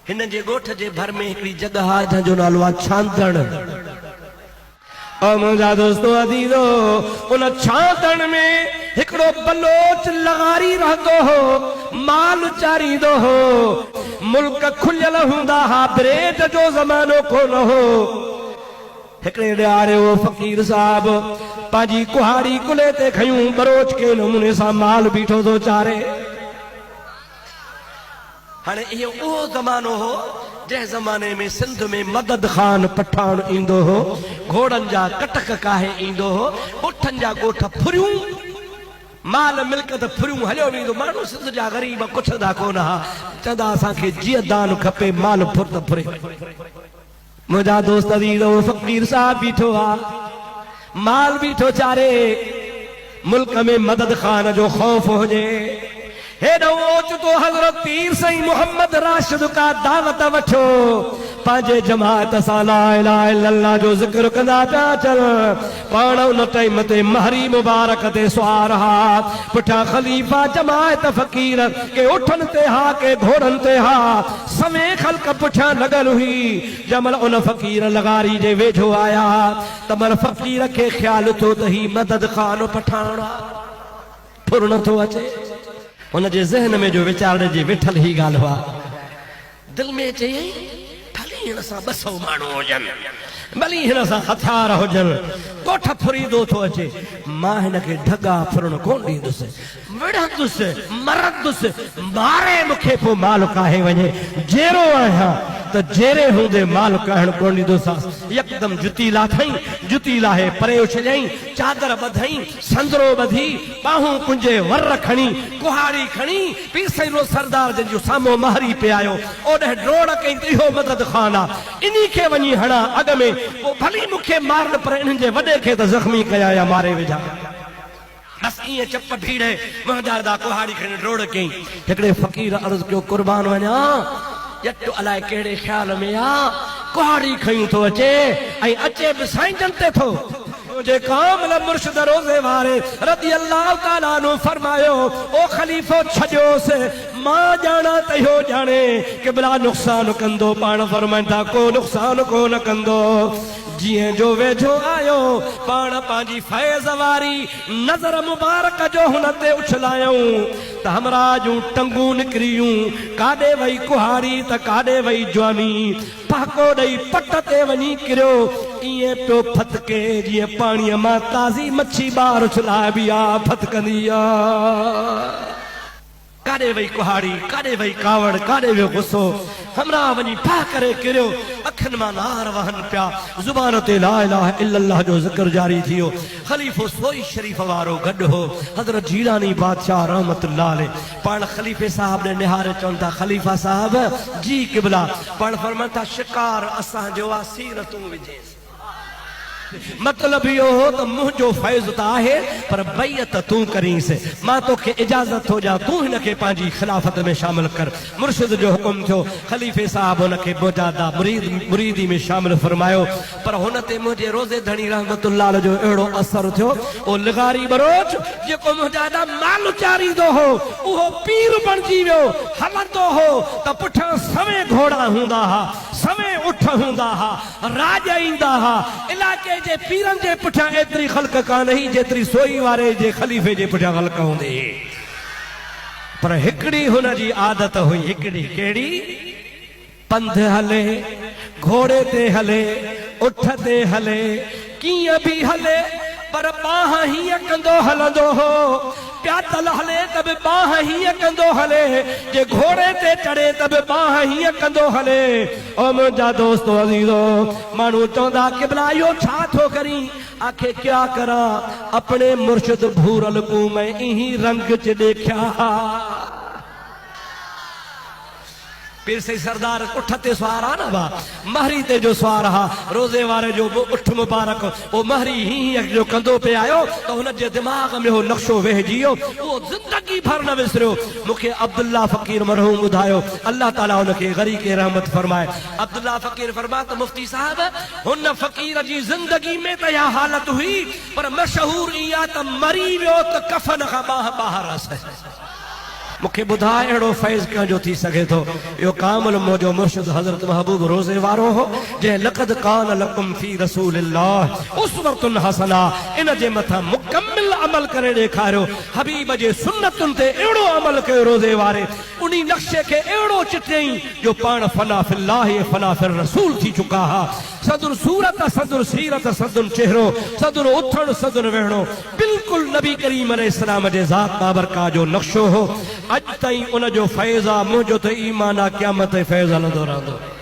हिन जे ॻोठ जे भर में हिकिड़ी जगह आहे जंहिंजो नालो आहे छांदण। मुंहिंजा दोस्तो अदीजो, उन छांदण में हिकिड़ो बलोच लगारी रहंदो हो, माल चारींदो हो। मुल्क खुलियल हूंदा हा, ब्रेड जो ज़मानो कोन हो। हिकिड़े ॾियारे वो फ़कीर साहब पंहिंजी कुहाड़ी कुल्हे ते खयूं, बरोच के नमूने सां माल बीठो थो चारे। हाणे इहो उहो ज़मानो हो जंहिं ज़माने में सिंध में मदद खान पठान ईंदो हो, घोड़नि जा कटक काहे ईंदो हो, ॻोठनि जा ॻोठ फुरियूं, माल मिल्कत फुरियूं हलियो वेंदो। माण्हू सिंध जा ग़रीब कुछंदा कोन हा, चवंदा असांखे जीअं दान खपे, माल फुर त फुरे। मुंहिंजा दोस्त अदीज़ो, फ़कीर साहब बीठो आ, माल बीठो चारे। मुल्क में मदद खान जो खौफ हुजे, हेॾो ओचितो हज़रत पीर साईं मोहम्मद राशिद का दावत वठो, पंहिंजे जमात सां ला इलाहा इल्लल्लाह जो ज़िक्र कंदा पिया चल। पाण उन टाइम ते महरी मुबारक ते सुवार हा, पुठियां ख़लीफ़ा जमात फ़कीर के उठनि ते हा, के घोड़नि ते हा, समें ख़ल्क़ पुठियां लॻल हुई। जमल उन फ़कीर लगारी जे वेझो आया, तमल फ़कीर खे ख़्याल थियो त ही मदद खान पठान फुर नथो अचे। उनजे ज़हन में जो वीचारणे जी वेठल ही ॻाल्हि हुआ, दिल में चयई भली हिन सां 200 माण्हू हुजनि, भली हिन सां हथियार हुजनि, ॻोठ फुरीदो थो अचे, मां हिन खे ढगा फुरण कोन ॾींदुसि, विढ़ंदुसि, मरंदुसि, मारे मूंखे पोइ माल काहे वञे। जहिड़ो आहियां त जहिड़े हूंदे माल कहण कोन ॾींदोसांसि। यकदम जुती लाथई, जुती लाहे परे उछलई, चादर ॿधई, संदरो ॿधी, बाहूं कुंजे, वर खणी, कुहाड़ी खणी, पीर साईं रो सरदार जंहिंजो साम्हूं महरी पे आयो, ओॾे ड्रोड़ कई त इहो मदद खान आहे, इन्ही खे वञी हणा अॻ में, पोइ भली मूंखे मारन, पर इन्हनि जे वॾे खे त ज़ख़्मी कया या मारे विझा। बस ईअं चप भीड़े मुंहिंजा कुहाड़ी खणी ड्रोड़ कई। हिकिड़े फ़कीर अर्ज़ कयो, कुर्बान वञा, ॼट अलाए कहिड़े ख़्याल में आ, कुहाड़ी खयूं थो अचे, ऐं अचे बि साईं जन ते थो। जे कामिल मुर्शिद रोज़े वारे रज़ी अल्लाह ताला नु फरमायो, ओ ख़लीफ़ो छॾियोसि, मां ॼाणा त इहो ॼाणे क़िबला नुक़सान कंदो, पाण फरमाइनि था को नुक़सान कोन कंदो। जिए जो वेझो आयो, पाण पंहिंजी फैज़ वारी नज़र मुबारक जो हुन ते उछलायूं त हमरा जूं टंगूं निकिरियूं, काॾे वई कुहाड़ी त काॾे वई जवानी, पहको ॾेई पट ते वञी किरियो, ईअं पियो फतके जीअं पाणीअ मां ताज़ी मच्छी ॿाहिरि उछलाइबी आहे, फतकंदी आहे। काॾे वई कुहाड़ी, काॾे वई कावड़, काॾे वियो गुस्सो, हमरा वञी फाह करे किरियो, अखियुनि मां नार वहनि पिया, ज़ुबान ते ला इलाहा इल्लल्लाह जो ज़िक्र जारी थियो। ख़लीफ़ो सोई शरीफ़ वारो गॾु हो, हज़रत जीलानी बादशाह रहमतुल्लाह अलैह। पाण ख़लीफ़े साहब ने निहारे चवनि था, ख़लीफ़ा साहब जी क़िबला, पाण फरमाइनि था शिकार असांजो आहे, सीरतूं विझेसि। मतलब इहो हो त मुंहिंजो फैज़ त आहे, पर बैयत तूं करींसि, मां तोखे इजाज़त थो ॾियां, तूं हिन खे पंहिंजी ख़िलाफ़त में शामिल कर। मुर्शिद जो हुकुम थियो, ख़लीफ़े साहब हुन खे मुजादा मुरीदी में शामिल फरमायो, पर हुन ते मुंहिंजे रोज़े धणी रहमतुल्लाह जो अहिड़ो असर थियो, ओ लगारी बरोच जेको मुजादा माल चारींदो हो, उहो पीर बणिजी वियो, हलंदो हो त पुठियां सवें घोड़ा हूंदा हा, सवें उठ हूंदा हा, राज ईंदा हा। इलाइक़े जे पीरनि जे पुठियां एतिरी ख़ल्क़ कान हुई जेतिरी सोई वारे जे ख़लीफ़े जे पुठियां ख़ल्क़ हूंदी, पर हिकिड़ी हुन जी आदत हुई, हिकिड़ी कहिड़ी, पंध हले, घोड़े ते हले, उठ ते हले, कीअं बि हले, पर बाह हीअं कंदो हलंदो हो, प्यादल हले त बि बाह हीअं कंदो हले, जे घोड़े ते चढ़े त बि बाह हीअं कंदो हले। ओ मुंहिंजा दोस्तो अज़ीज़ो, माण्हू चवंदा क़िबला इहो छा थो करी, आखे क्या करा, अपने मुर्शिद भूरल को मैं इही रंग च देखा। पीर साईं सरदार उठ ते सवार आ न, महरी ते जो सवार हा, रोज़े वारे जो उठ मुबारक, वो महरी हीअं जो कंदो पे आयो त हुन जे दिमाग़ में हो नक्शो वेहिजी वियो, उहो ज़िंदगी भर न विसरियो। मूंखे अब्दुल्ला फ़कीर मरहूम ॿुधायो, अल्लाह ताला हुनखे ग़रीक़े रहमत फरमाए। अब्दुल्ला फ़कीर फरमाए त मुफ़्ती साहब, हुन फ़कीर जी ज़िंदगी में त इहा हालत हुई, पर मशहूर इहा त मरी वियो त कफ़न खां ॿाहिरि मूंखे ॿुधाए अहिड़ो फैज़ कंहिंजो थी सघे थो। इहो कामिल मौजो मुर्शिद हज़रत महबूब रोज़े वारो हो जंहिं लक़द कान लकुम फी रसूलिल्लाह उस्वतुन हसना, इन जे मथां मुकम्मिल अमल करे ॾेखारियो। हबीब जे सुन्नतुनि ते अहिड़ो अमल कयो रोज़े वारे, उन नक्शे खे अहिड़ो चिटियईं जो पाण फना फिल्लाह फना फिर रसूल थी चुका हा। सदुर सूरत, सदुर सीरत, सदुर चेहरो, सदुर उथण, सदुर वेहणो बिल्कुलु नबी करीम अलैहिस्सलाम जे ज़ात बाबरका जो नक्शो हो। अॼु ताईं उन जो फैज़ आ, मुंहिंजो त ईमान आ, क़यामत फैज़ हलंदो रहंदो।